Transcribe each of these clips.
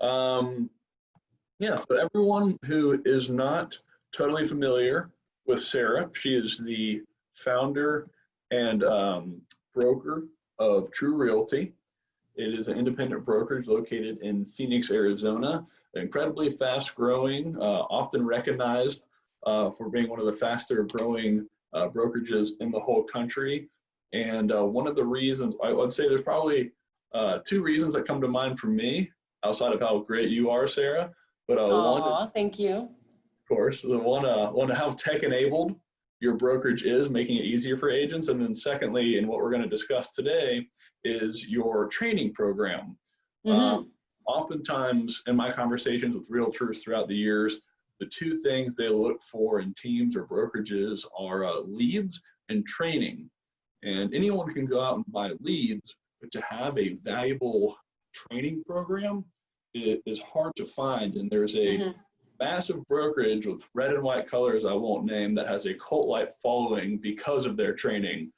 Yeah, so everyone who is not totally familiar with Sarah, she is the founder and broker of True Realty. It is an independent brokerage located in Phoenix, Arizona, incredibly fast growing, often recognized for being one of the faster growing brokerages in the whole country. And one of the reasons, I would say there's probably two reasons that come to mind for me, outside of how great you are, Sarah. But one is, thank you. of course, the one how tech enabled your brokerage is, making it easier for agents. And then secondly, and what we're going to discuss today, is your training program. Oftentimes in my conversations with realtors throughout the years, the two things they look for in teams or brokerages are leads and training. And anyone can go out and buy leads, but to have a valuable training program is hard to find. And there's a massive brokerage with red and white colors I won't name that has a cult-like following because of their training.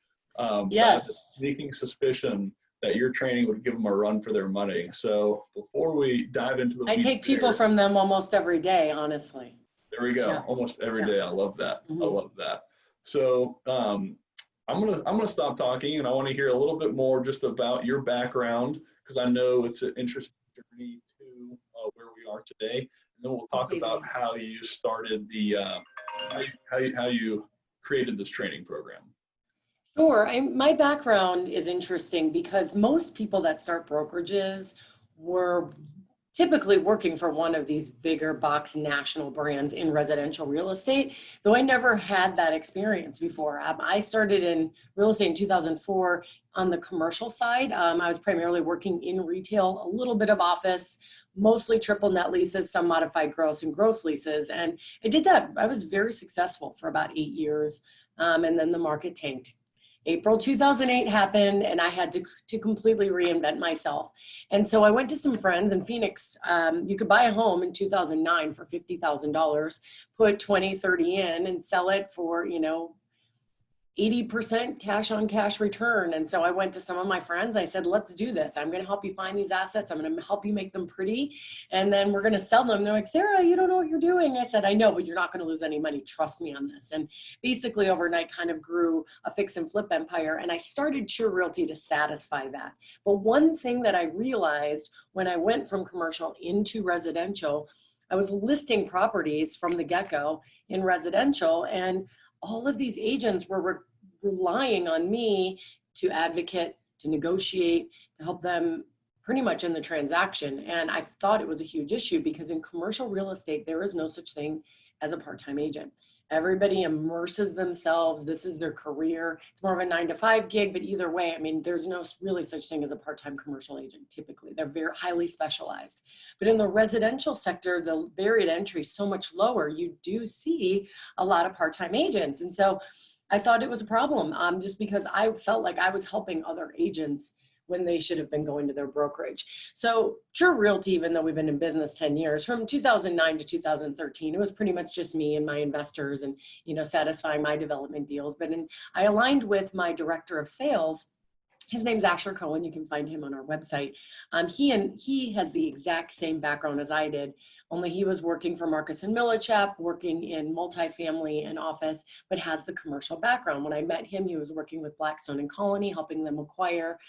Yes. I have a sneaking suspicion that your training would give them a run for their money. So before we dive into the I take people from them almost every day, honestly. There we go. Yeah. Almost every day. I love that. I love that. So I'm gonna stop talking, and I want to hear a little bit more just about your background, because I know it's an interesting journey to where we are today. And then we'll talk about how you started the how you created this training program. Sure. My background is interesting because most people that start brokerages were typically working for one of these bigger box national brands in residential real estate, though I never had that experience before. I started in real estate in 2004 on the commercial side. I was primarily working in retail, a little bit of office, mostly triple net leases, some modified gross and gross leases. And I did that. I was very successful for about 8 years. And then the market tanked. April 2008 happened, and I had to completely reinvent myself. And so I went to some friends in Phoenix. You could buy a home in 2009 for $50,000, put 20, 30 in and sell it for, 80% cash on cash return. And so I went to some of my friends. I said, let's do this. I'm going to help you find these assets. I'm going to help you make them pretty. And then we're going to sell them. They're like, Sarah, you don't know what you're doing. I said, I know, but you're not going to lose any money. Trust me on this. And basically overnight kind of grew a fix and flip empire. And I started True Realty to satisfy that. But one thing that I realized when I went from commercial into residential, I was listing properties from the get-go in residential, and all of these agents were relying on me to advocate, to negotiate, to help them pretty much in the transaction. And I thought it was a huge issue because in commercial real estate, there is no such thing as a part-time agent. Everybody immerses themselves. This is their career. It's more of a 9-to-5 gig, but either way, I mean, there's no really such thing as a part-time commercial agent. Typically, they're very highly specialized. But in the residential sector, the barrier to entry is so much lower. You do see a lot of part-time agents. And so I thought it was a problem just because I felt like I was helping other agents when they should have been going to their brokerage. So True Realty, even though we've been in business 10 years, from 2009 to 2013, it was pretty much just me and my investors and, satisfying my development deals. But I aligned with my director of sales. His name's Asher Cohen. You can find him on our website. He has the exact same background as I did, only he was working for Marcus and Millichap, working in multifamily and office, but has the commercial background. When I met him, he was working with Blackstone and Colony, helping them acquire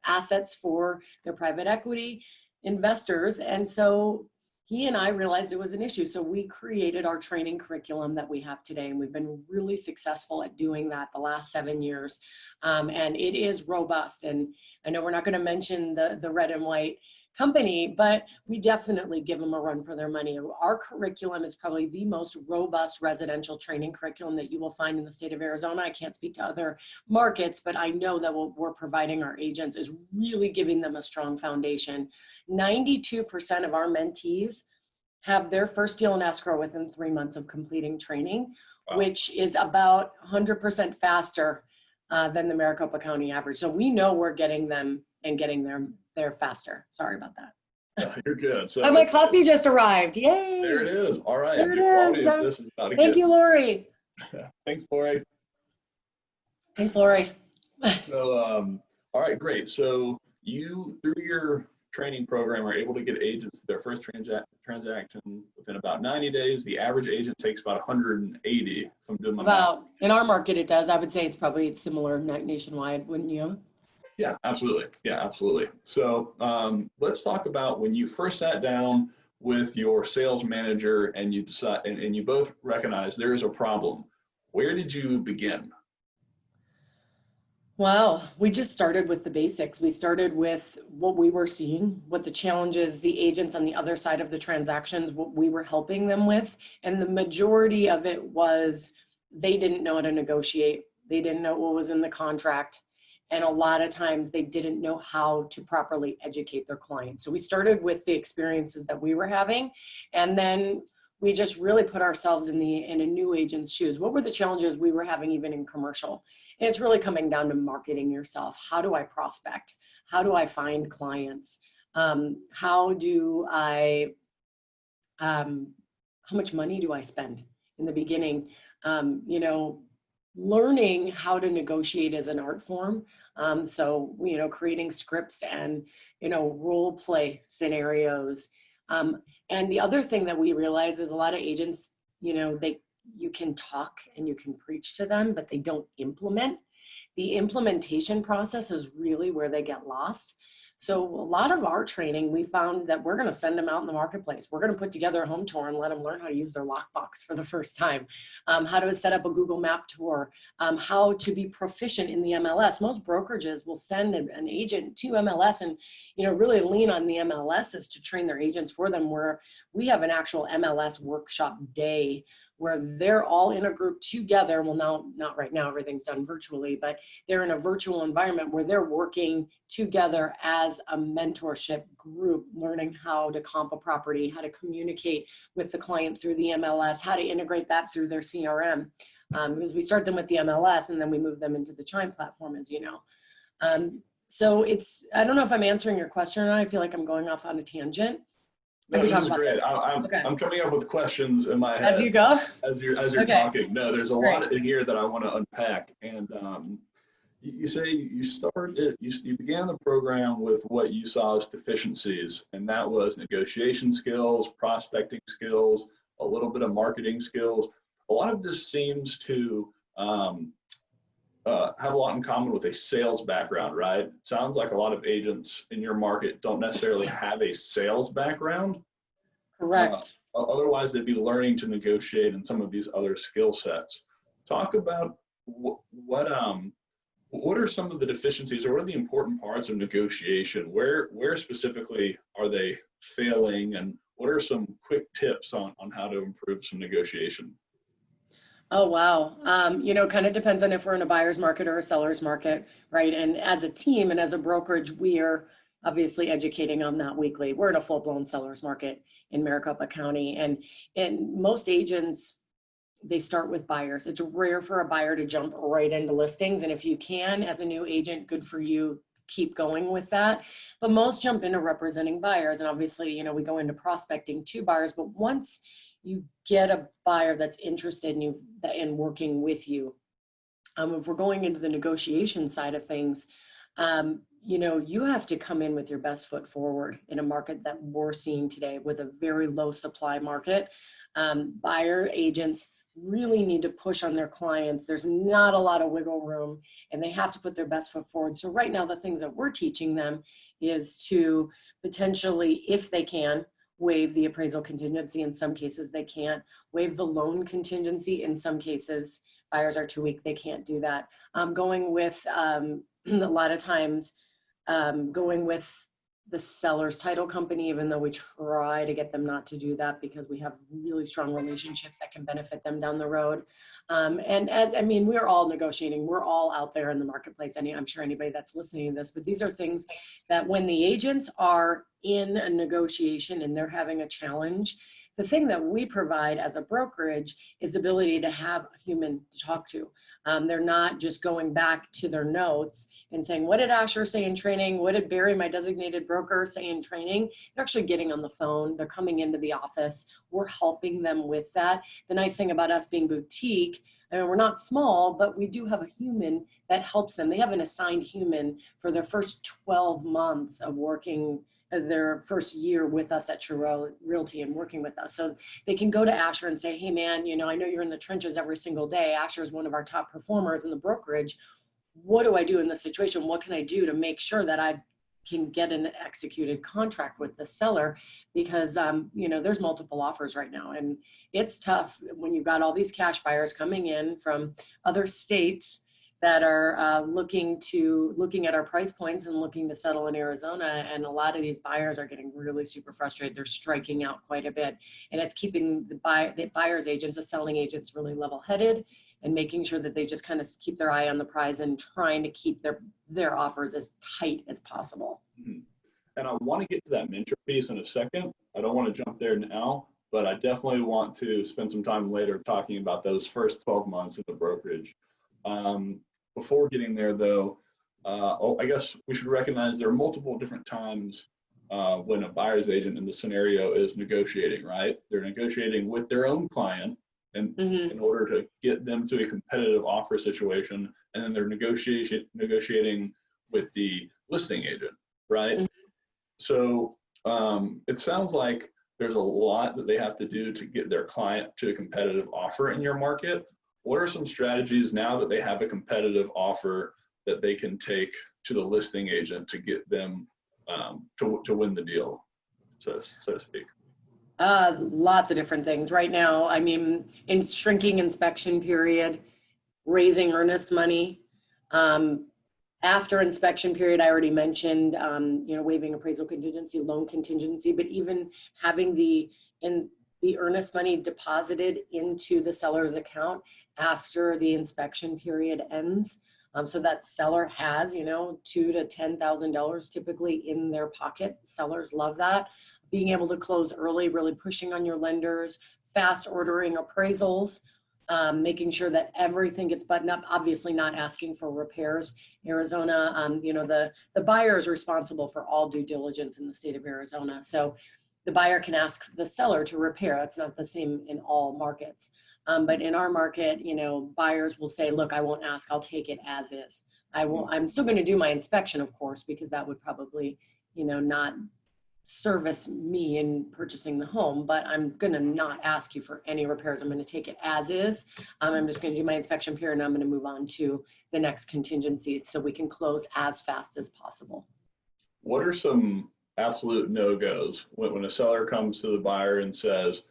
assets for their private equity investors. And so he and I realized it was an issue. So we created our training curriculum that we have today. And we've been really successful at doing that the last 7 years. And it is robust. And I know we're not going to mention the red and white company, but we definitely give them a run for their money. Our curriculum is probably the most robust residential training curriculum that you will find in the state of Arizona. I can't speak to other markets, but I know that what we're providing our agents is really giving them a strong foundation. 92% of our mentees have their first deal in escrow within 3 months of completing training, wow, which is about 100% faster than the Maricopa County average. So we know we're getting them and getting them there faster. Sorry about that. No, you're good. So my coffee just arrived. Yay! There it is. All right. There it is. This is about to Thank you, Lori. Thanks, Lori. Thanks, Lori. So, all right, great. So you, through your training program are able to get agents to their first transaction within about 90 days. The average agent takes about 180, if I'm doing my math. About, in our market, it does. I would say it's probably similar nationwide, wouldn't you? Yeah, absolutely. Yeah, absolutely. So let's talk about when you first sat down with your sales manager and you decide, and you both recognize there is a problem. Where did you begin? Well, we just started with the basics. We started with what we were seeing, what the challenges, the agents on the other side of the transactions, what we were helping them with. And the majority of it was they didn't know how to negotiate. They didn't know what was in the contract. And a lot of times they didn't know how to properly educate their clients. So we started with the experiences that we were having, and then we just really put ourselves in a new agent's shoes. What were the challenges we were having even in commercial? And it's really coming down to marketing yourself. How do I prospect? How do I find clients? How much money do I spend in the beginning? Learning how to negotiate is an art form. So, creating scripts and, role play scenarios. And the other thing that we realize is a lot of agents, you can talk and you can preach to them, but they don't implement. The implementation process is really where they get lost. So a lot of our training, we found that we're going to send them out in the marketplace. We're going to put together a home tour and let them learn how to use their lockbox for the first time, how to set up a Google Map tour, how to be proficient in the MLS. Most brokerages will send an agent to MLS and, really lean on the MLSs to train their agents for them, where we have an actual MLS workshop day where they're all in a group together. Well, now, not right now, everything's done virtually, but they're in a virtual environment where they're working together as a mentorship group, learning how to comp a property, how to communicate with the client through the MLS, how to integrate that through their CRM. Because we start them with the MLS and then we move them into the Chime platform, as you know. So I don't know if I'm answering your question or not. I feel like I'm going off on a tangent. No, this is great. I'm coming up with questions in my head as you go, as you're okay. Talking. No, there's a lot in here that I want to unpack. And you say you began the program with what you saw as deficiencies, and that was negotiation skills, prospecting skills, a little bit of marketing skills. A lot of this seems to have a lot in common with a sales background, right? It sounds like a lot of agents in your market don't necessarily have a sales background. Correct. Otherwise, they'd be learning to negotiate in some of these other skill sets. Talk about what are some of the deficiencies, or what are the important parts of negotiation? Where specifically are they failing, and what are some quick tips on how to improve some negotiation? Oh, wow. Kind of depends on if we're in a buyer's market or a seller's market, right? And as a team and as a brokerage, we are obviously educating on that weekly. We're in a full-blown seller's market in Maricopa County. And most agents, they start with buyers. It's rare for a buyer to jump right into listings. And if you can, as a new agent, good for you. Keep going with that. But most jump into representing buyers. And obviously, we go into prospecting to buyers. But once you get a buyer that's interested in working with you, if we're going into the negotiation side of things, you have to come in with your best foot forward in a market that we're seeing today with a very low supply market. Buyer agents really need to push on their clients. There's not a lot of wiggle room, and they have to put their best foot forward. So right now, the things that we're teaching them is to potentially, if they can, waive the appraisal contingency. In some cases, they can't. Waive the loan contingency. In some cases, buyers are too weak. They can't do that. Going with, a lot of times, going with the seller's title company, even though we try to get them not to do that because we have really strong relationships that can benefit them down the road. We're all negotiating. We're all out there in the marketplace. I'm sure anybody that's listening to this, but these are things that when the agents are in a negotiation and they're having a challenge, the thing that we provide as a brokerage is the ability to have a human to talk to. They're not just going back to their notes and saying, what did Asher say in training? What did Barry, my designated broker, say in training? They're actually getting on the phone. They're coming into the office. We're helping them with that. The nice thing about us being boutique, we're not small, but we do have a human that helps them. They have an assigned human for their first 12 months of working their first year with us at True Realty and working with us. So they can go to Asher and say, hey man, you know, I know you're in the trenches every single day. Asher is one of our top performers in the brokerage. What do I do in this situation? What can I do to make sure that I can get an executed contract with the seller? Because, you know, there's multiple offers right now, and it's tough when you've got all these cash buyers coming in from other states that are looking at our price points and looking to settle in Arizona. And a lot of these buyers are getting really super frustrated. They're striking out quite a bit, and it's keeping the buyer's agents, the selling agents, really level-headed and making sure that they just kind of keep their eye on the prize and trying to keep their offers as tight as possible. Mm-hmm. And I want to get to that mentor piece in a second. I don't want to jump there now, but I definitely want to spend some time later talking about those first 12 months in the brokerage. Before getting there, though, I guess we should recognize there are multiple different times when a buyer's agent in the scenario is negotiating, right? They're negotiating with their own client and in order to get them to a competitive offer situation, and then they're negotiating with the listing agent, right? So it sounds like there's a lot that they have to do to get their client to a competitive offer in your market. What are some strategies now that they have a competitive offer that they can take to the listing agent to get them to win the deal, so to speak? Lots of different things right now. I mean, in shrinking inspection period, raising earnest money. After inspection period, I already mentioned, you know, waiving appraisal contingency, loan contingency, but even having the earnest money deposited into the seller's account after the inspection period ends. So that seller has, you know, $2,000 to $10,000 typically in their pocket. Sellers love that. Being able to close early, really pushing on your lenders, fast ordering appraisals, making sure that everything gets buttoned up, obviously not asking for repairs. Arizona, you know, the buyer is responsible for all due diligence in the state of Arizona. So the buyer can ask the seller to repair. That's not the same in all markets. But in our market, you know, buyers will say, look, I won't ask, I'll take it as is. I'm still going to do my inspection, of course, because that would probably, you know, not service me in purchasing the home, but I'm going to not ask you for any repairs. I'm going to take it as is. I'm just going to do my inspection period, and I'm going to move on to the next contingency so we can close as fast as possible. What are some absolute no-goes when a seller comes to the buyer and says,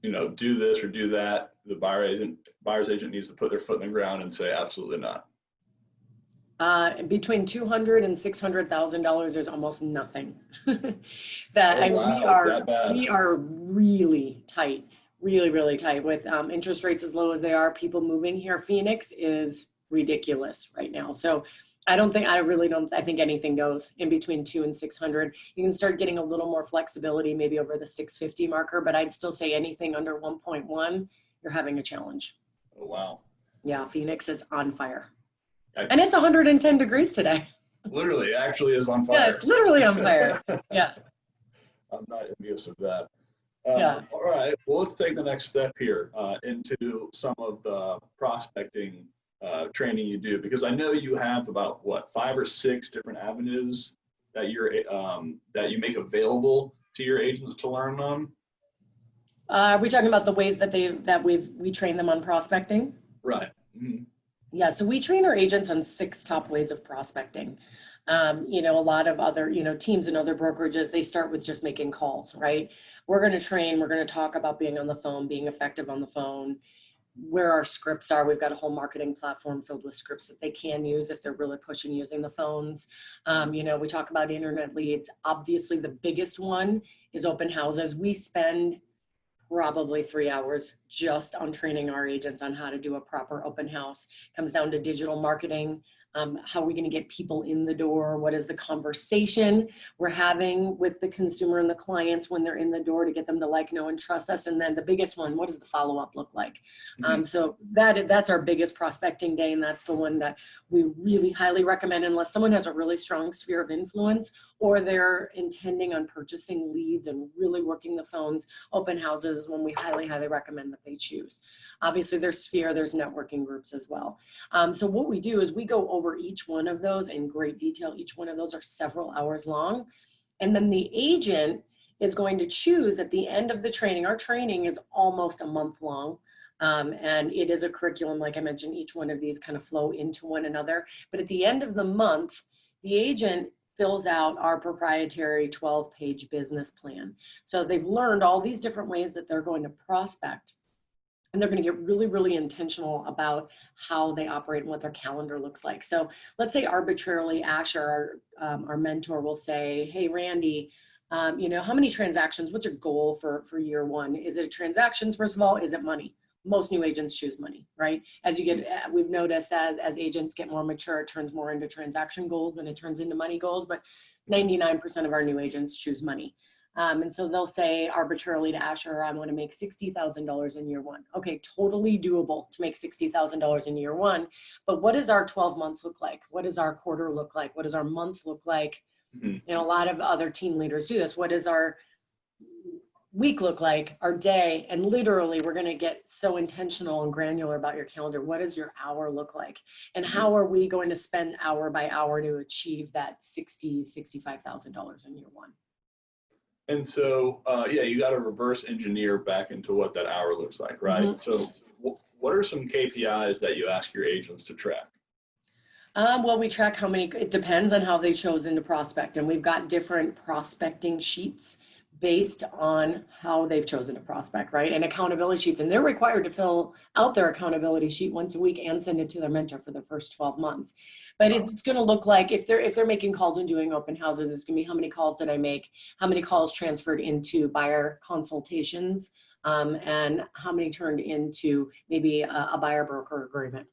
you know, do this or do that? The buyer's agent needs to put their foot in the ground and say, absolutely not. Between $200,000 and $600,000, there's almost nothing. That oh, wow, we are really tight, really tight with interest rates as low as they are. People moving here, Phoenix is ridiculous right now. So I think anything goes in between 200 and 600. You can start getting a little more flexibility, maybe over the 650 marker, but I'd still say anything under 1.1, you're having a challenge. Oh, wow. Yeah, Phoenix is on fire. And it's 110 degrees today. Literally, actually is on fire. Yeah, it's literally on fire. Yeah. I'm not envious of that. Yeah. All right, well, let's take the next step here into some of the prospecting training you do, because I know you have about 5 or 6 different avenues that you make available to your agents to learn on. Are we talking about the ways that we train them on prospecting? Right. Mm-hmm. Yeah, so we train our agents on 6 top ways of prospecting. You know, a lot of other, you know, teams and other brokerages, they start with just making calls, right? We're going to talk about being on the phone, being effective on the phone, where our scripts are. We've got a whole marketing platform filled with scripts that they can use if they're really pushing using the phones. You know, we talk about internet leads. Obviously, the biggest one is open houses. We spend probably 3 hours just on training our agents on how to do a proper open house. Comes down to digital marketing. How are we going to get people in the door? What is the conversation we're having with the consumer and the clients when they're in the door to get them to like, know, and trust us? And then the biggest one, what does the follow-up look like? Mm-hmm. So that's our biggest prospecting day, and that's the one that we really highly recommend unless someone has a really strong sphere of influence or they're intending on purchasing leads and really working the phones. Open houses is one we highly recommend that they choose. Obviously, there's sphere, there's networking groups as well. So what we do is we go over each one of those in great detail. Each one of those are several hours long. And then the agent is going to choose at the end of the training. Our training is almost a month long. And it is a curriculum, like I mentioned, each one of these kind of flow into one another. But at the end of the month, the agent fills out our proprietary 12-page business plan. So they've learned all these different ways that they're going to prospect. And they're going to get really, really intentional about how they operate and what their calendar looks like. So let's say arbitrarily, Asher, our mentor, will say, hey, Randy, you know, how many transactions, what's your goal for year one? Is it transactions, first of all? Is it money? Most new agents choose money, right? As you get, we've noticed as agents get more mature, it turns more into transaction goals than it turns into money goals, but 99% of our new agents choose money. And so they'll say arbitrarily to Asher, I want to make $60,000 in year one. Okay, totally doable to make $60,000 in year one. But what does our 12 months look like? What does our quarter look like? What does our month look like? Mm-hmm. And a lot of other team leaders do this. What does our week look like, our day? And literally, we're going to get so intentional and granular about your calendar. What does your hour look like? And how are we going to spend hour by hour to achieve that $65,000 in year one? And so, yeah, you got to reverse engineer back into what that hour looks like, right? Mm-hmm. So what are some KPIs that you ask your agents to track? Well, we track how many, it depends on how they chosen to prospect. And we've got different prospecting sheets based on how they've chosen to prospect, right? And accountability sheets. And they're required to fill out their accountability sheet once a week and send it to their mentor for the first 12 months. But it's going to look like if they're making calls and doing open houses, it's going to be how many calls did I make, how many calls transferred into buyer consultations, and how many turned into maybe a buyer broker agreement.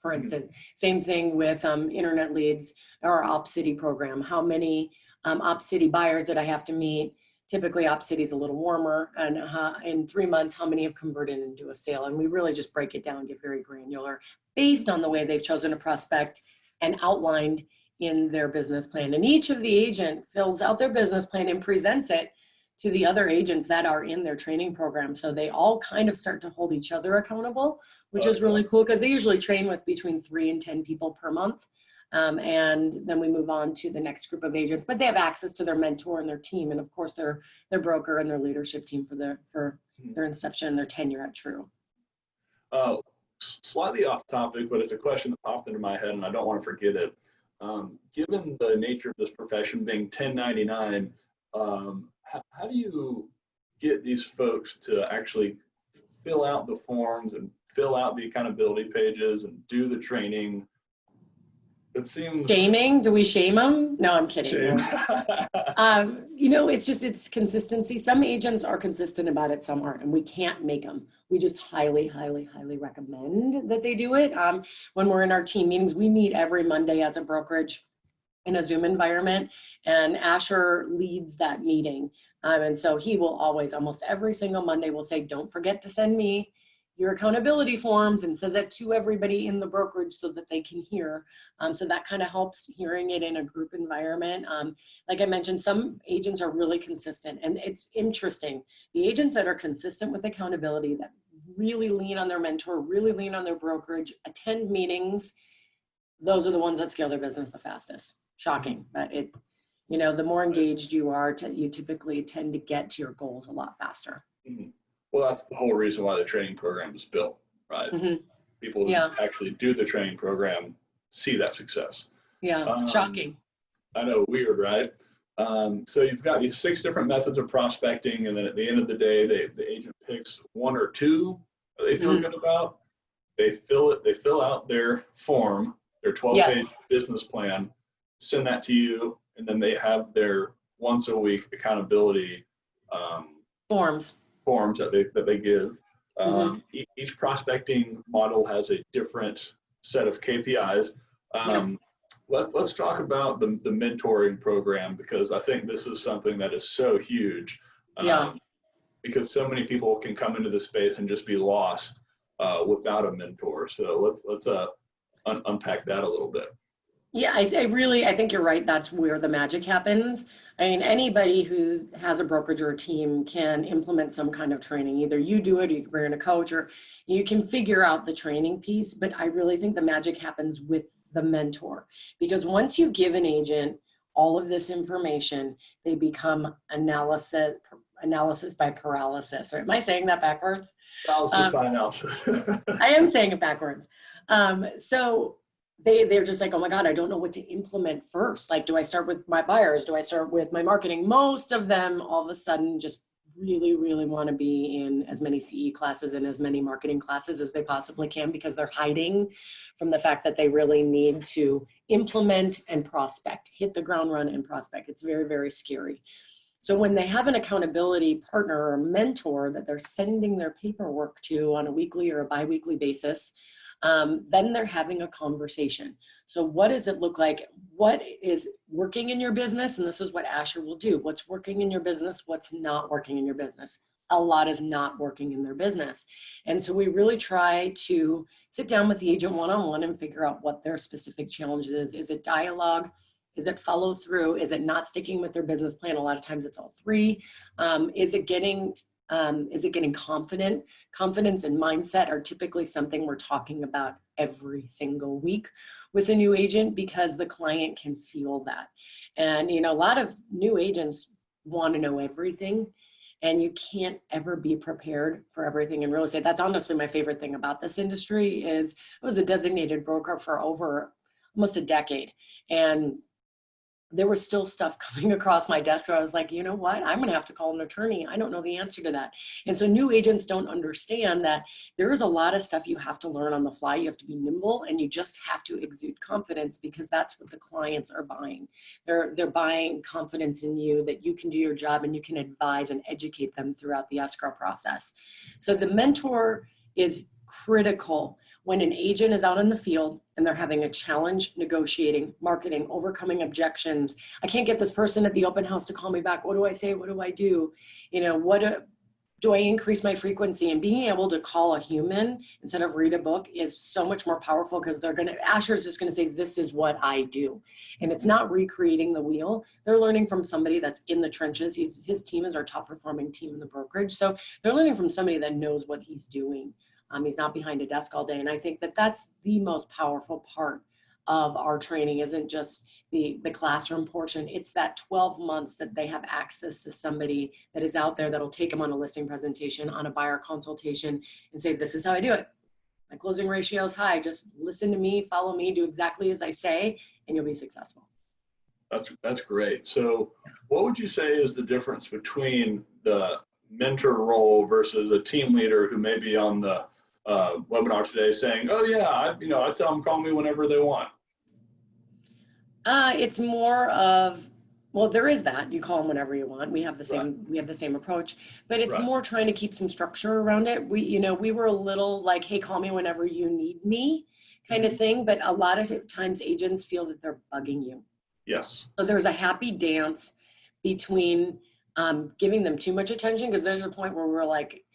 For instance, same thing with internet leads or OpCity program. How many OpCity buyers did I have to meet? Typically, OpCity is a little warmer, and in 3 months, how many have converted into a sale? And we really just break it down, get very granular based on the way they've chosen to prospect and outlined in their business plan. And each of the agent fills out their business plan and presents it to the other agents that are in their training program. So they all kind of start to hold each other accountable, which is really cool because they usually train with between 3 and 10 people per month. And then we move on to the next group of agents, but they have access to their mentor and their team, and of course their broker and their leadership team for their inception and their tenure at True. Slightly off topic, but it's a question that popped into my head and I don't want to forget it. Given the nature of this profession being 1099, how do you get these folks to actually fill out the forms and fill out the accountability pages and do the training? It seems shaming. Do we shame them? No, I'm kidding. You know, it's consistency. Some agents are consistent about it, some aren't, and we can't make them. We just highly, highly, highly recommend that they do it. When we're in our team meetings, we meet every Monday as a brokerage in a Zoom environment, and Asher leads that meeting. And so he will always, almost every single Monday, will say, don't forget to send me your accountability forms, and says that to everybody in the brokerage so that they can hear. So that kind of helps hearing it in a group environment. Like I mentioned, some agents are really consistent, and it's interesting. The agents that are consistent with accountability, that really lean on their mentor, really lean on their brokerage, attend meetings, those are the ones that scale their business the fastest. Shocking, but you know, the more engaged you are, you typically tend to get to your goals a lot faster. Mm-hmm. Well, that's the whole reason why the training program is built, right? Mm-hmm. People who actually do the training program see that success. Yeah, shocking. I know, weird, right? So you've got these 6 different methods of prospecting, and then at the end of the day, the agent picks 1 or 2 that they feel good about. They fill out their form, their 12-page business plan, send that to you, and then they have their once a week accountability forms that they give. Each prospecting model has a different set of KPIs. Let's talk about the mentoring program, because I think this is something that is so huge. Because so many people can come into this space and just be lost without a mentor. So let's unpack that a little bit. Yeah, I think you're right. That's where the magic happens. I mean, anybody who has a brokerage or a team can implement some kind of training. Either you do it, or you can bring in a coach, or you can figure out the training piece. But I really think the magic happens with the mentor, because once you give an agent all of this information, they become analysis by paralysis. Or am I saying that backwards? Analysis by analysis. I am saying it backwards. So they're just like, oh my God, I don't know what to implement first. Like, do I start with my buyers? Do I start with my marketing? Most of them all of a sudden just really, really want to be in as many CE classes and as many marketing classes as they possibly can, because they're hiding from the fact that they really need to implement and prospect, hit the ground run and prospect. It's very, very scary. So when they have an accountability partner or mentor that they're sending their paperwork to on a weekly or a biweekly basis, then they're having a conversation. So what does it look like? What is working in your business? And this is what Asher will do. What's working in your business? What's not working in your business? A lot is not working in their business. And so we really try to sit down with the agent one-on-one and figure out what their specific challenge is. Is it dialogue? Is it follow through? Is it not sticking with their business plan? A lot of times it's all three. Is it getting confident? Confidence and mindset are typically something we're talking about every single week with a new agent, because the client can feel that. And, you know, a lot of new agents want to know everything, and you can't ever be prepared for everything in real estate. That's honestly my favorite thing about this industry. Is I was a designated broker for over almost a decade, and there was still stuff coming across my desk. So I was like, you know what? I'm going to have to call an attorney. I don't know the answer to that. And so new agents don't understand that there is a lot of stuff you have to learn on the fly. You have to be nimble, and you just have to exude confidence, because that's what the clients are buying. They're buying confidence in you, that you can do your job and you can advise and educate them throughout the escrow process. So the mentor is critical when an agent is out in the field and they're having a challenge negotiating, marketing, overcoming objections. I can't get this person at the open house to call me back. What do I say? What do I do? You know, do I increase my frequency? And being able to call a human instead of read a book is so much more powerful, because Asher's just going to say, this is what I do. And it's not recreating the wheel. They're learning from somebody that's in the trenches. His team is our top performing team in the brokerage. So they're learning from somebody that knows what he's doing. He's not behind a desk all day. And I think that that's the most powerful part of our training. Isn't just the classroom portion. It's that 12 months that they have access to somebody that is out there that'll take them on a listing presentation, on a buyer consultation, and say, this is how I do it. My closing ratio is high. Just listen to me, follow me, do exactly as I say, and you'll be successful. That's great. So what would you say is the difference between the mentor role versus a team leader who may be on the webinar today saying, oh yeah, I tell them, call me whenever they want? It's more of, well, there is that. You call them whenever you want. We have the same approach, but it's more trying to keep some structure around it. We were a little like, hey, call me whenever you need me kind of thing. But a lot of times agents feel that they're bugging you. Yes. So there's a happy dance between giving them too much attention, because there's a point where we're like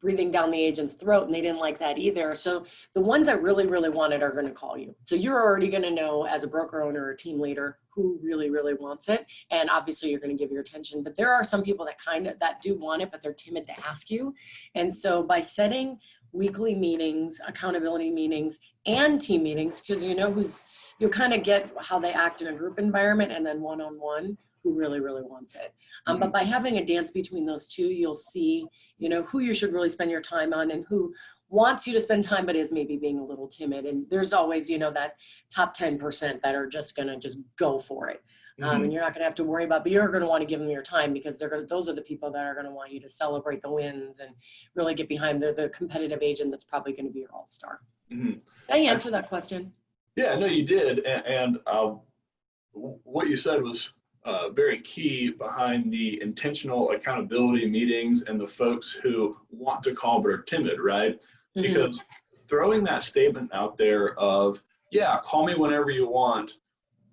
breathing down the agent's throat, and they didn't like that either. So the ones that really, really want it are going to call you. So you're already going to know as a broker owner or team leader who really, really wants it. And obviously you're going to give your attention, but there are some people that do want it, but they're timid to ask you. And so by setting weekly meetings, accountability meetings, and team meetings, because you'll kind of get how they act in a group environment, and then one-on-one, who really, really wants it. But by having a dance between those two, you'll see, who you should really spend your time on, and who wants you to spend time, but is maybe being a little timid. And there's always, that top 10% that are just going to go for it. And you're not going to have to worry about, but you're going to want to give them your time, because those are the people that are going to want you to celebrate the wins and really get behind. They're the competitive agent that's probably going to be your all-star. Did I answer that question? Yeah, no, you did. And what you said was very key behind the intentional accountability meetings and the folks who want to call but are timid, right? Because throwing that statement out there of, yeah, call me whenever you want,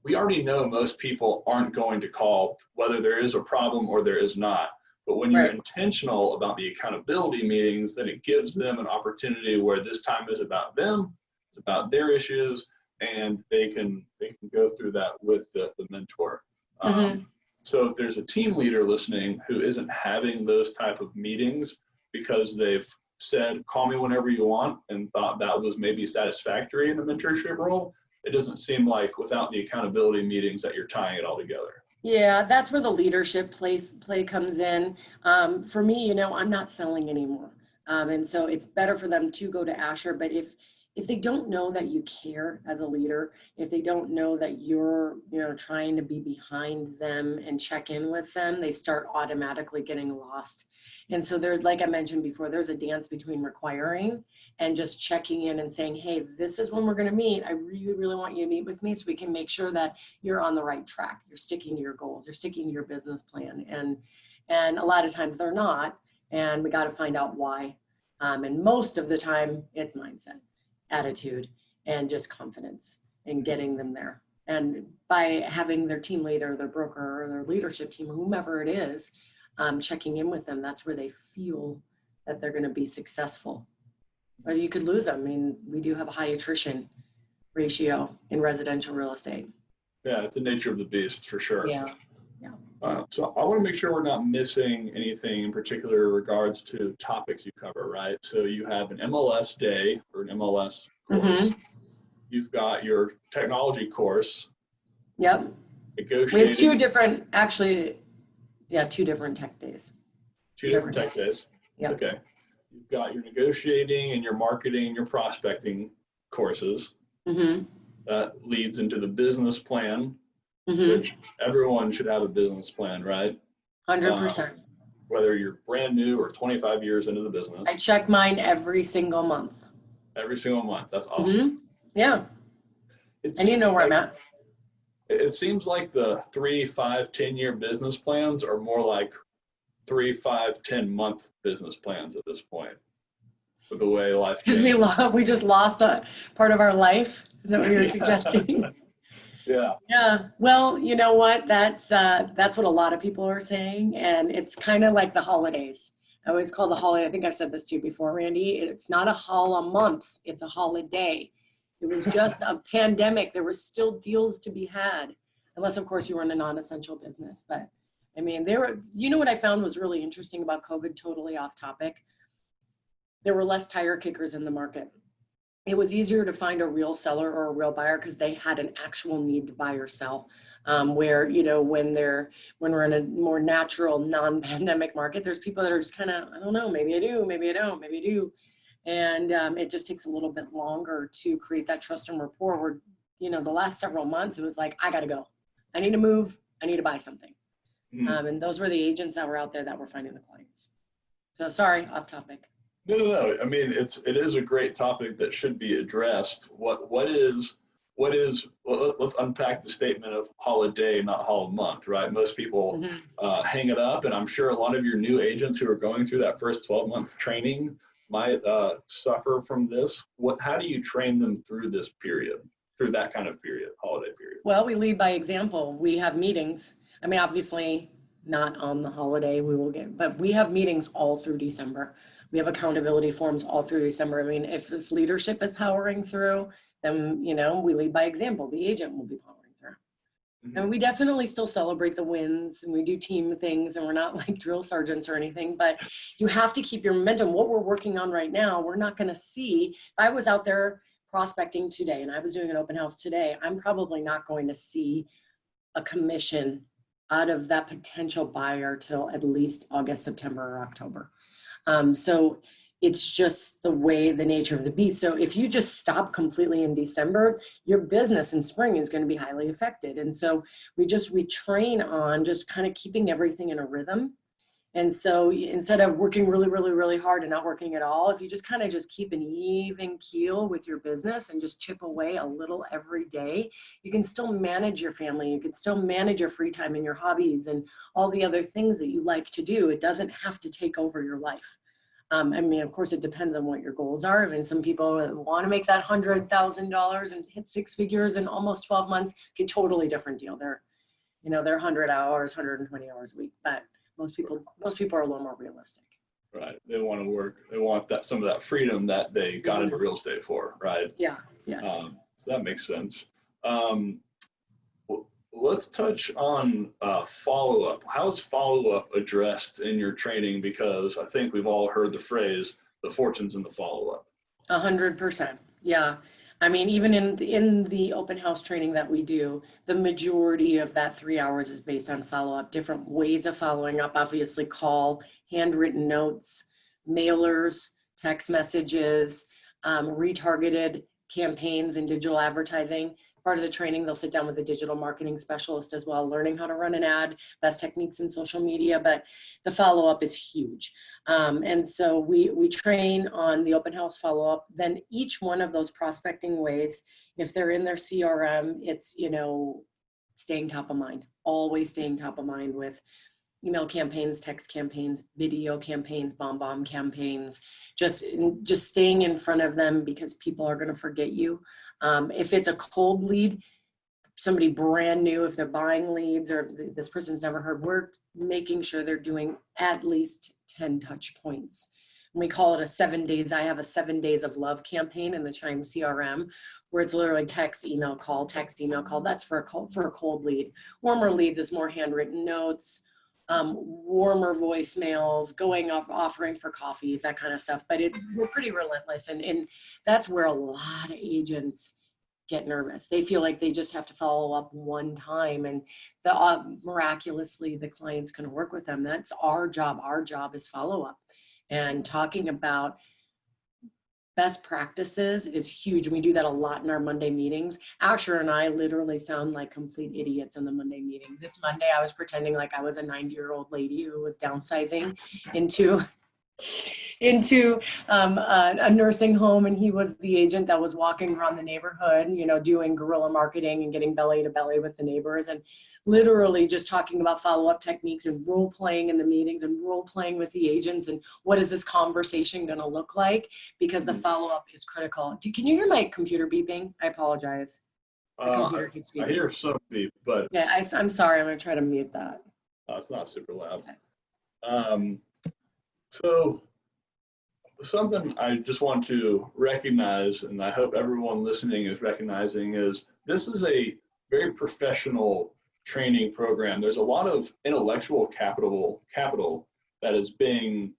we already know most people aren't going to call, whether there is a problem or there is not. But when you're intentional about the accountability meetings, then it gives them an opportunity where this time is about them, it's about their issues, and they can go through that with the mentor. So if there's a team leader listening who isn't having those type of meetings because they've said, call me whenever you want, and thought that was maybe satisfactory in a mentorship role, it doesn't seem like without the accountability meetings that you're tying it all together. Yeah, that's where the leadership play comes in. For me, I'm not selling anymore. And so it's better for them to go to Asher. But if they don't know that you care as a leader, if they don't know that you're, trying to be behind them and check in with them, they start automatically getting lost. And so there's, like I mentioned before, there's a dance between requiring and just checking in and saying, hey, this is when we're going to meet. I really, really want you to meet with me so we can make sure that you're on the right track. You're sticking to your goals. You're sticking to your business plan. And a lot of times they're not. And we got to find out why. And most of the time it's mindset, attitude, and just confidence in getting them there. And by having their team leader, their broker, or their leadership team, whomever it is, checking in with them, that's where they feel that they're going to be successful. Or you could lose them. I mean, we do have a high attrition ratio in residential real estate. Yeah, it's the nature of the beast for sure. Yeah. So I want to make sure we're not missing anything in particular in regards to topics you cover, right? So you have an MLS day or an MLS course. Mm-hmm. You've got your technology course. Yep. Negotiating. We have two different tech days. Two different tech days. Yep. Okay. You've got your negotiating and your marketing, your prospecting courses. Mm-hmm. That leads into the business plan, Mm-hmm. which everyone should have a business plan, right? 100%. Whether you're brand new or 25 years into the business. I check mine every single month. Every single month. That's awesome. Mm-hmm. Yeah. And you know where I'm at. It seems like the 3, 5, 10-year business plans are more like 3, 5, 10-month business plans at this point with the way life changes. Because we just lost a part of our life. Is that what you're suggesting? Yeah. Yeah. Well, you know what? That's what a lot of people are saying. And it's kind of like the holidays. I always call the holiday, I think I've said this to you before, Randy, it's not a month, it's a holiday. It was just a pandemic. There were still deals to be had, unless of course you were in a non-essential business. But I mean, what I found was really interesting about COVID, totally off topic. There were less tire kickers in the market. It was easier to find a real seller or a real buyer because they had an actual need to buy or sell. Where, when we're in a more natural, non-pandemic market, there's people that are just kind of, I don't know, maybe I do, maybe I don't, maybe I do. And it just takes a little bit longer to create that trust and rapport where, the last several months, it was like, I got to go. I need to move. I need to buy something. And those were the agents that were out there that were finding the clients. So sorry, off topic. No. I mean, it is a great topic that should be addressed. Let's unpack the statement of holiday, not holiday month, right? Most people hang it up, and I'm sure a lot of your new agents who are going through that first 12-month training might suffer from this. How do you train them through this period, through that kind of period, holiday period? Well, we lead by example. We have meetings. I mean, obviously not on the holiday but we have meetings all through December. We have accountability forms all through December. I mean, if leadership is powering through, then, we lead by example. The agent will be powering through. Mm-hmm. And we definitely still celebrate the wins, and we do team things, and we're not like drill sergeants or anything, but you have to keep your momentum. What we're working on right now, we're not going to see. If I was out there prospecting today and I was doing an open house today, I'm probably not going to see a commission out of that potential buyer till at least August, September, or October. So it's just the nature of the beast. So if you just stop completely in December, your business in spring is going to be highly affected. And so we train on just kind of keeping everything in a rhythm. And so instead of working really, really, really hard and not working at all, if you just kind of just keep an even keel with your business and just chip away a little every day, you can still manage your family. You can still manage your free time and your hobbies and all the other things that you like to do. It doesn't have to take over your life. I mean, of course, it depends on what your goals are. I mean, some people want to make that $100,000 and hit 6 figures in almost 12 months. Get totally different deal. They're 100 hours, 120 hours a week, but most people are a little more realistic. Right. They want to work. They want some of that freedom that they got into real estate for. Right. Yeah. Yes. So that makes sense. Let's touch on follow-up. How's follow-up addressed in your training? Because I think we've all heard the phrase, the fortune's in the follow-up. 100%. Yeah. I mean, even in the open house training that we do, the majority of that 3 hours is based on follow-up, different ways of following up, obviously call, handwritten notes, mailers, text messages, retargeted campaigns and digital advertising. Part of the training, they'll sit down with a digital marketing specialist as well, learning how to run an ad, best techniques in social media, but the follow-up is huge. And so we train on the open house follow-up. Then each one of those prospecting ways, if they're in their CRM, it's, you know, staying top of mind, always staying top of mind with email campaigns, text campaigns, video campaigns, bomb campaigns, just staying in front of them because people are going to forget you. If it's a cold lead, somebody brand new, if they're buying leads or this person's never heard, we're making sure they're doing at least 10 touch points. And we call it a 7 days. I have a 7 days of love campaign in the Chime CRM where it's literally text, email, call, text, email, call. That's for a cold lead. Warmer leads is more handwritten notes, warmer voicemails, going off, offering for coffees, that kind of stuff. But we're pretty relentless. And that's where a lot of agents get nervous. They feel like they just have to follow up one time and miraculously the client's going to work with them. That's our job. Our job is follow up, and talking about best practices is huge. We do that a lot in our Monday meetings. Asher and I literally sound like complete idiots in the Monday meeting. This Monday, I was pretending like I was a 90-year-old lady who was downsizing into a nursing home, and he was the agent that was walking around the neighborhood, you know, doing guerrilla marketing and getting belly to belly with the neighbors, and literally just talking about follow-up techniques and role playing in the meetings and role playing with the agents and what is this conversation going to look like, because the follow-up is critical. Can you hear my computer beeping? I apologize. I hear some beep, but yeah, I'm sorry. I'm going to try to mute that. It's not super loud. Okay. So something I just want to recognize, and I hope everyone listening is recognizing, is this is a very professional training program. There's a lot of intellectual capital that is being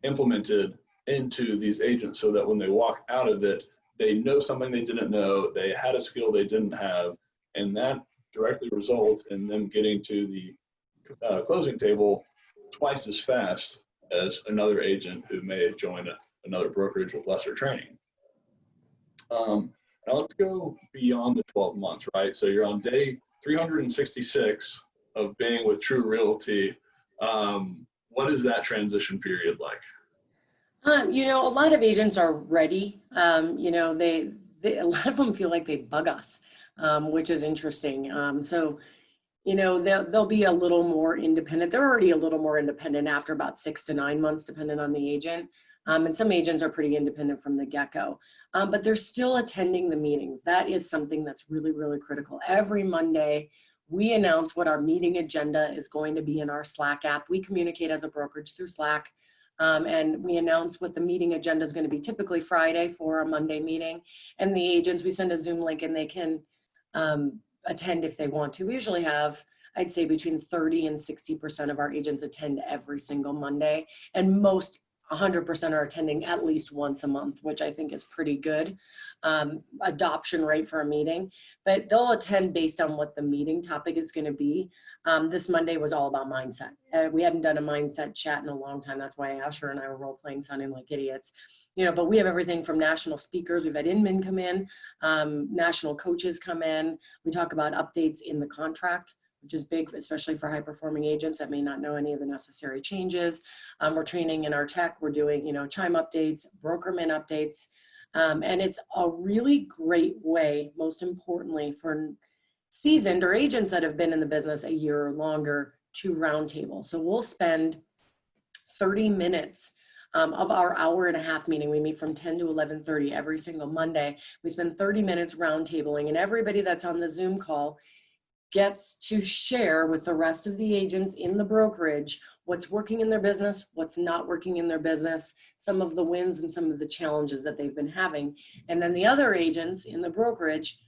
implemented into these agents so that when they walk out of it, they know something they didn't know, they had a skill they didn't have, and that directly results in them getting to the closing table twice as fast as another agent who may join another brokerage with lesser training. Now let's go beyond the 12 months, right? So you're on day 366 of being with True Realty. What is that transition period like? You know, a lot of agents are ready. You know, they a lot of them feel like they bug us, which is interesting. So, you know, they'll be a little more independent. They're already a little more independent after about 6 to 9 months, depending on the agent. And some agents are pretty independent from the get-go, but they're still attending the meetings. That is something that's really, really critical. Every Monday, we announce what our meeting agenda is going to be in our Slack app. We communicate as a brokerage through Slack, and we announce what the meeting agenda is going to be, typically Friday for a Monday meeting. And the agents, we send a Zoom link and they can attend if they want to. We usually have, I'd say, between 30 and 60% of our agents attend every single Monday, and most 100% are attending at least once a month, which I think is pretty good adoption rate for a meeting. But they'll attend based on what the meeting topic is going to be. This Monday was all about mindset. We hadn't done a mindset chat in a long time. That's why Asher and I were role playing, sounding like idiots. You know, but we have everything from national speakers. We've had inmen come in, national coaches come in. We talk about updates in the contract, which is big, especially for high-performing agents that may not know any of the necessary changes. We're training in our tech. We're doing, you know, Chime updates, Brokerman updates, and it's a really great way, most importantly, for seasoned or agents that have been in the business a year or longer to roundtable. So we'll spend 30 minutes of our hour-and-a-half meeting. We meet from 10 to 11:30 every single Monday. We spend 30 minutes roundtabling, and everybody that's on the Zoom call gets to share with the rest of the agents in the brokerage what's working in their business, what's not working in their business, some of the wins and some of the challenges that they've been having. And then the other agents in the brokerage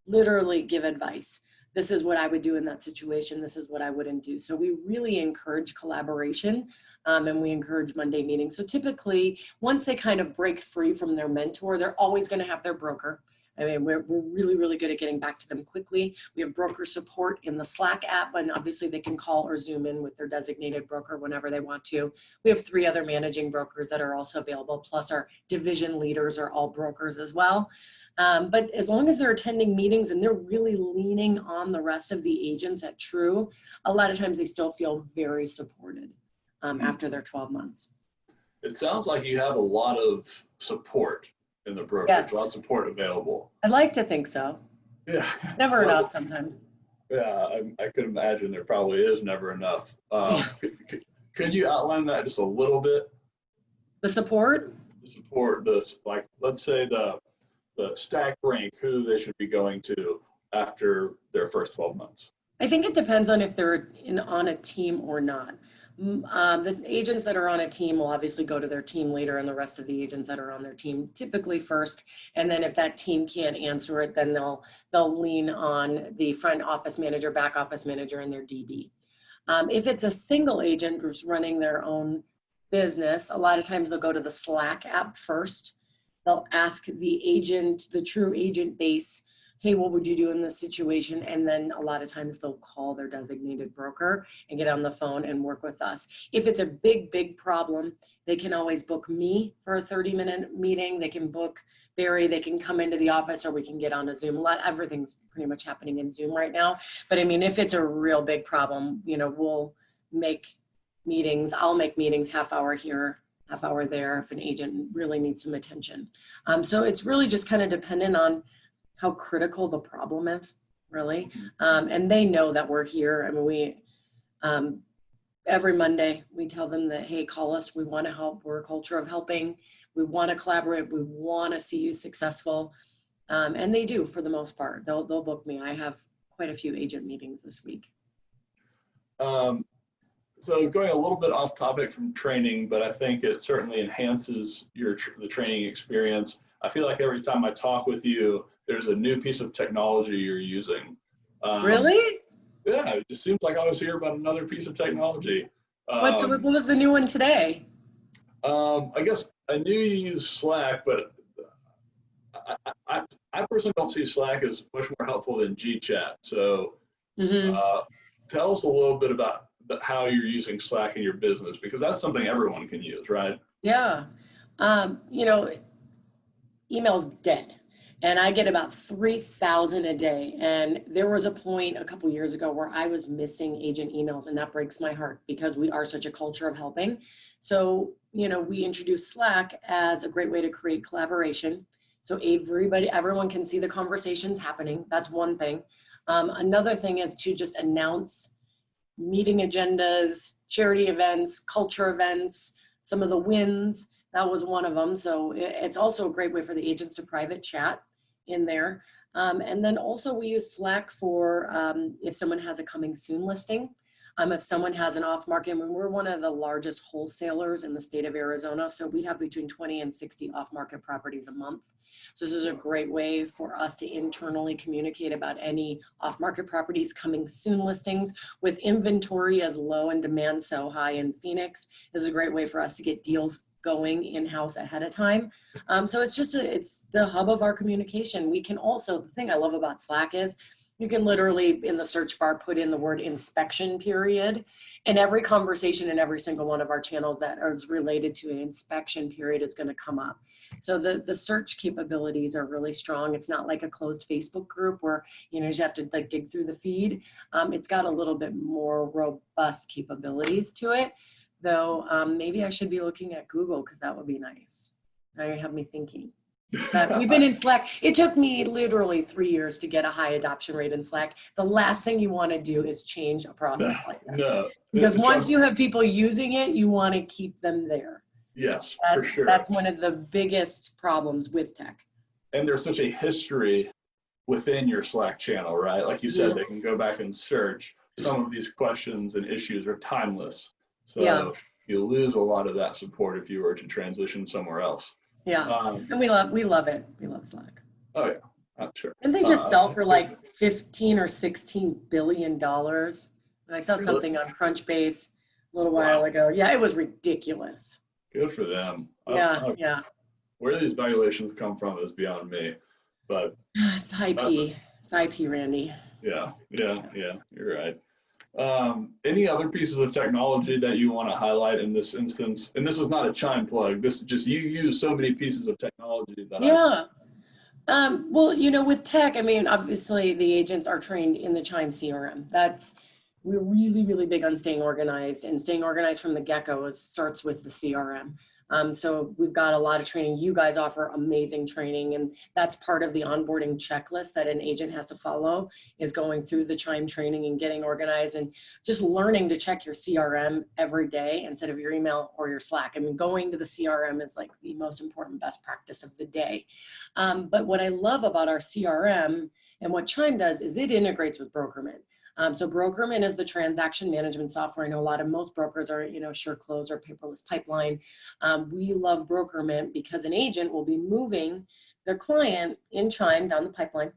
literally give advice. This is what I would do in that situation. This is what I wouldn't do. So we really encourage collaboration, and we encourage Monday meetings. So typically, once they kind of break free from their mentor, they're always going to have their broker. I mean, we're really, really good at getting back to them quickly. We have broker support in the Slack app, and obviously they can call or Zoom in with their designated broker whenever they want to. We have 3 other managing brokers that are also available, plus our division leaders are all brokers as well. But as long as they're attending meetings and they're really leaning on the rest of the agents at True, a lot of times they still feel very supported after their 12 months. It sounds like you have a lot of support in the brokerage, Yes. a lot of support available. I'd like to think so. Yeah. Never enough sometimes. Yeah, I could imagine there probably is never enough. Could you outline that just a little bit? The support? Support this, like, let's say the stack rank, who they should be going to after their first 12 months. I think it depends on if they're on a team or not. The agents that are on a team will obviously go to their team leader, and the rest of the agents that are on their team typically first. And then if that team can't answer it, then they'll lean on the front office manager, back office manager, and their DB. If it's a single agent who's running their own business, a lot of times they'll go to the Slack app first. They'll ask the agent, the True agent base, hey, what would you do in this situation? And then a lot of times they'll call their designated broker and get on the phone and work with us. If it's a big, big problem, they can always book me for a 30-minute meeting. They can book Barry, they can come into the office, or we can get on a Zoom. Everything's pretty much happening in Zoom right now. But I mean, if it's a real big problem, we'll make meetings. I'll make meetings half hour here, half hour there if an agent really needs some attention. So it's really just kind of dependent on how critical the problem is, really. And they know that we're here. I mean, every Monday we tell them that, hey, call us. We want to help. We're a culture of helping. We want to collaborate. We want to see you successful. And they do, for the most part. They'll book me. I have quite a few agent meetings this week. So going a little bit off topic from training, but I think it certainly enhances the training experience. I feel like every time I talk with you, there's a new piece of technology you're using. Really? Yeah, it just seems like I always hear about another piece of technology. What was the new one today? I guess I knew you use Slack, but I personally don't see Slack as much more helpful than GChat. So tell us a little bit about how you're using Slack in your business, because that's something everyone can use, right? Yeah. Email's dead. And I get about 3,000 a day. And there was a point a couple years ago where I was missing agent emails, and that breaks my heart because we are such a culture of helping. So, we introduced Slack as a great way to create collaboration. So everyone can see the conversations happening. That's one thing. Another thing is to just announce meeting agendas, charity events, culture events, some of the wins. That was one of them. So it's also a great way for the agents to private chat in there. And then also we use Slack for if someone has a coming soon listing. If someone has an off market, we're one of the largest wholesalers in the state of Arizona. So we have between 20 and 60 off market properties a month. So this is a great way for us to internally communicate about any off market properties, coming soon listings. With inventory as low and demand so high in Phoenix, this is a great way for us to get deals going in-house ahead of time. So it's the hub of our communication. We can also, the thing I love about Slack is you can literally in the search bar put in the word inspection period, and every conversation in every single one of our channels that is related to an inspection period is going to come up. So the search capabilities are really strong. It's not like a closed Facebook group where you just have to dig through the feed. It's got a little bit more robust capabilities to it. Though maybe I should be looking at Google, because that would be nice. Now you have me thinking. But we've been in Slack. It took me literally 3 years to get a high adoption rate in Slack. The last thing you want to do is change a process like that. No. Because once you have people using it, you want to keep them there. Yes, for sure. That's one of the biggest problems with tech. And there's such a history within your Slack channel, right? Like you said, they can go back and search. Some of these questions and issues are timeless. So you lose a lot of that support if you were to transition somewhere else. Yeah, and we love it. We love Slack. Oh yeah, I'm sure. And they just sell for like $15 or $16 billion. And I saw something on Crunchbase a little while ago. Yeah, it was ridiculous. Good for them. Yeah. Where these valuations come from is beyond me. but It's IP. It's IP, Randy. yeah, you're right. Any other pieces of technology that you want to highlight in this instance? And this is not a Chime plug. This is just, you use so many pieces of technology that Yeah. Well, with tech, I mean, obviously the agents are trained in the Chime CRM. We're really, really big on staying organized, and staying organized from the get-go starts with the CRM. So we've got a lot of training. You guys offer amazing training, and that's part of the onboarding checklist that an agent has to follow, is going through the Chime training and getting organized and just learning to check your CRM every day instead of your email or your Slack. I mean, going to the CRM is like the most important best practice of the day. But what I love about our CRM and what Chime does is it integrates with Brokerman. So Brokerman is the transaction management software. I know most brokers are, SureClose or paperless pipeline. We love Brokerman because an agent will be moving their client in Chime down the pipeline.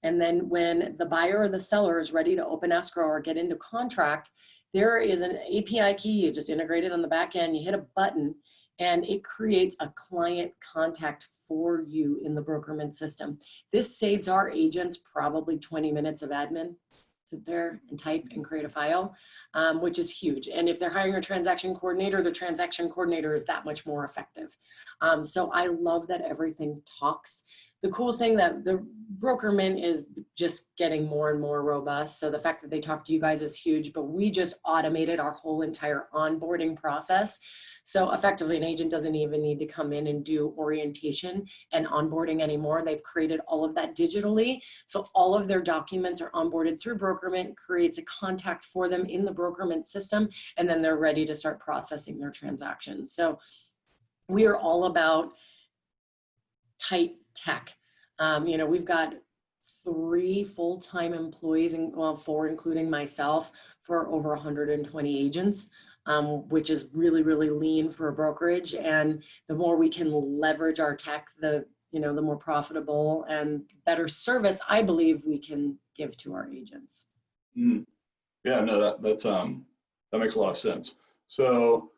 And then when the buyer or the seller is ready to open escrow or get into contract, there is an API key. You just integrate it on the back end, you hit a button, and it creates a client contact for you in the Brokerman system. This saves our agents probably 20 minutes of admin. Sit there and type and create a file, which is huge. And if they're hiring a transaction coordinator, the transaction coordinator is that much more effective. So I love that everything talks. The cool thing that the Brokerman is just getting more and more robust. So the fact that they talk to you guys is huge, but we just automated our whole entire onboarding process. So effectively, an agent doesn't even need to come in and do orientation and onboarding anymore. They've created all of that digitally. So all of their documents are onboarded through Brokerman, creates a contact for them in the Brokerman system, and then they're ready to start processing their transactions. So we are all about tight tech. We've got 3 full-time employees, and 4 including myself, for over 120 agents. Which is really, really lean for a brokerage. And the more we can leverage our tech, the more profitable and better service I believe we can give to our agents. Yeah, no, that makes a lot of sense. So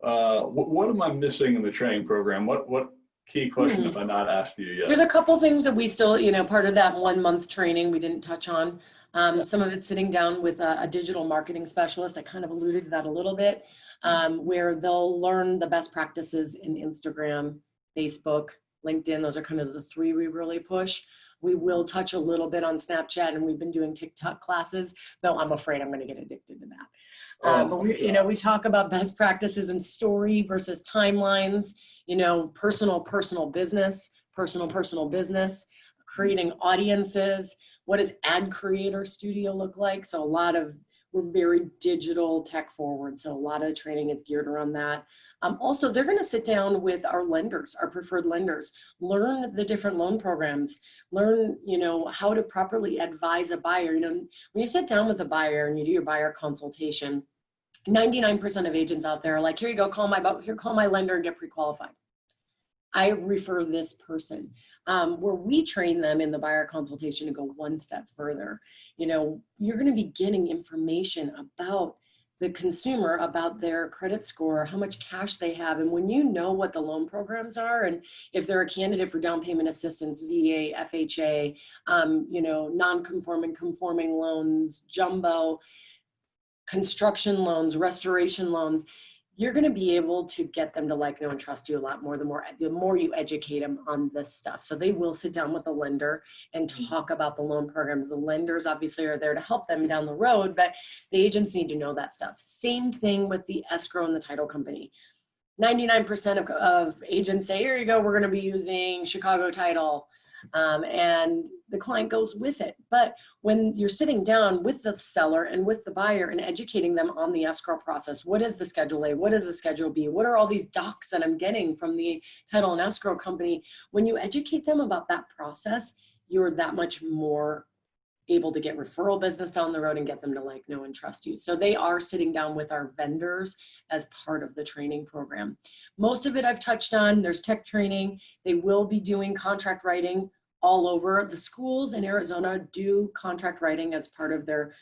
what am I missing in the training program? What key question have I not asked you yet? There's a couple things that we still, part of that 1-month training we didn't touch on. Some of it's sitting down with a digital marketing specialist. I kind of alluded to that a little bit, where they'll learn the best practices in Instagram, Facebook, LinkedIn. Those are kind of the 3 we really push. We will touch a little bit on Snapchat, and we've been doing TikTok classes, though I'm afraid I'm going to get addicted to that. But we talk about best practices in story versus timelines, personal business, personal business, creating audiences. What does Ad Creator Studio look like? So we're very digital tech forward. So a lot of training is geared around that. Also, they're going to sit down with our lenders, our preferred lenders, learn the different loan programs, learn, how to properly advise a buyer. When you sit down with a buyer and you do your buyer consultation, 99% of agents out there are like, here you go, call my lender and get pre-qualified. I refer this person, where we train them in the buyer consultation to go one step further. You're going to be getting information about the consumer, about their credit score, how much cash they have. And when you know what the loan programs are, and if they're a candidate for down payment assistance, VA, FHA, non-conforming, conforming loans, jumbo, construction loans, restoration loans, you're going to be able to get them to like, know, and trust you a lot more the more you educate them on this stuff. So they will sit down with a lender and talk about the loan programs. The lenders obviously are there to help them down the road, but the agents need to know that stuff. Same thing with the escrow and the title company. 99% of agents say, here you go, we're going to be using Chicago Title. And the client goes with it. But when you're sitting down with the seller and with the buyer and educating them on the escrow process, what is the Schedule A? What is the Schedule B? What are all these docs that I'm getting from the title and escrow company? When you educate them about that process, you're that much more able to get referral business down the road and get them to like, know, and trust you. So they are sitting down with our vendors as part of the training program. Most of it I've touched on. There's tech training. They will be doing contract writing all over. The schools in Arizona do contract writing as part of their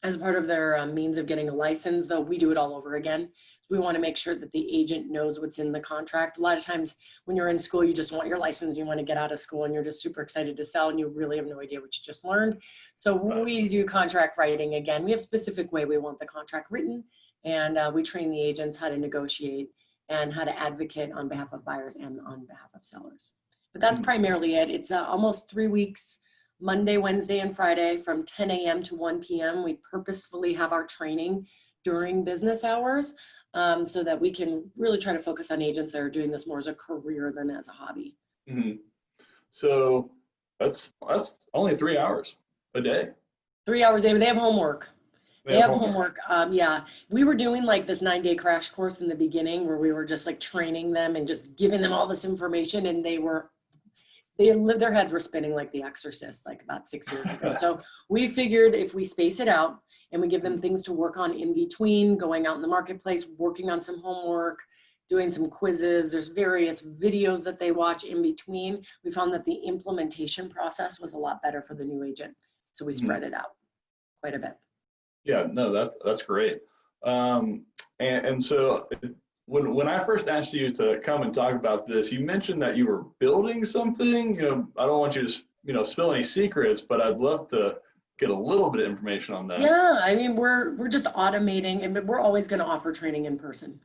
as part of their means of getting a license, though we do it all over again. We want to make sure that the agent knows what's in the contract. A lot of times when you're in school, you just want your license, you want to get out of school, and you're just super excited to sell, and you really have no idea what you just learned. So we do contract writing again. We have a specific way we want the contract written, and we train the agents how to negotiate and how to advocate on behalf of buyers and on behalf of sellers. But that's primarily it. It's almost 3 weeks, Monday, Wednesday, and Friday from 10 a.m. to 1 p.m. We purposefully have our training during business hours so that we can really try to focus on agents that are doing this more as a career than as a hobby. Mm-hmm. So that's only 3 hours a day. 3 hours a day. They have homework. They have homework. Yeah, we were doing like this 9-day crash course in the beginning where we were just like training them and just giving them all this information, and their heads were spinning like The Exorcist, like about 6 years ago. So we figured if we space it out and we give them things to work on in between, going out in the marketplace, working on some homework, doing some quizzes, there's various videos that they watch in between, we found that the implementation process was a lot better for the new agent. So we spread it out quite a bit. Yeah, no, that's great. And so when I first asked you to come and talk about this, you mentioned that you were building something. I don't want you to spill any secrets, but I'd love to get a little bit of information on that. Yeah, I mean, we're just automating, and we're always going to offer training in person.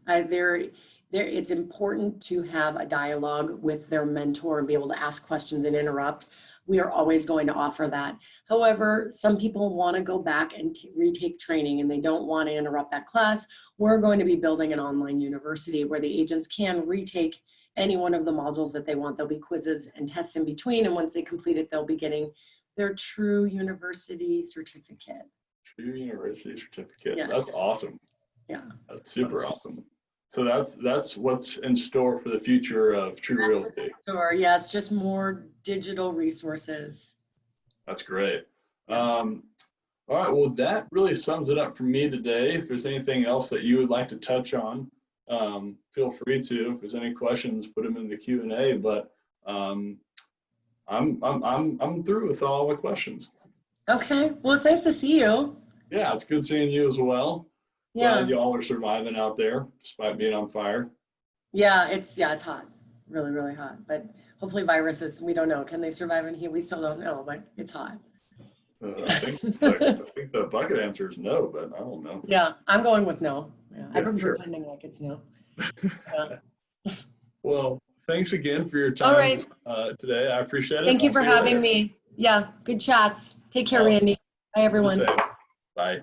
It's important to have a dialogue with their mentor and be able to ask questions and interrupt. We are always going to offer that. However, some people want to go back and retake training and they don't want to interrupt that class. We're going to be building an online university where the agents can retake any one of the modules that they want. There'll be quizzes and tests in between, and once they complete it, they'll be getting their true university certificate. True university certificate. Yes. That's awesome. Yeah. That's super awesome. So that's what's in store for the future of True Realty. Sure. Yeah, it's just more digital resources. That's great. All right. Well, that really sums it up for me today. If there's anything else that you would like to touch on, feel free to. If there's any questions, put them in the Q&A. But I'm through with all the questions. Okay. Well, it's nice to see you. Yeah, it's good seeing you as well. Yeah. Glad y'all are surviving out there despite being on fire. Yeah, it's hot. Really, really hot. But hopefully viruses, we don't know. Can they survive in here? We still don't know, but it's hot. I think the bucket answer is no, but I don't know. Yeah, I'm going with no. Yeah, I've been sure. pretending like it's no. Yeah. Well, thanks again for your time today. I appreciate it. Thank you for having me. Yeah, good chats. Take care, Awesome. Randy. Bye, everyone. Bye.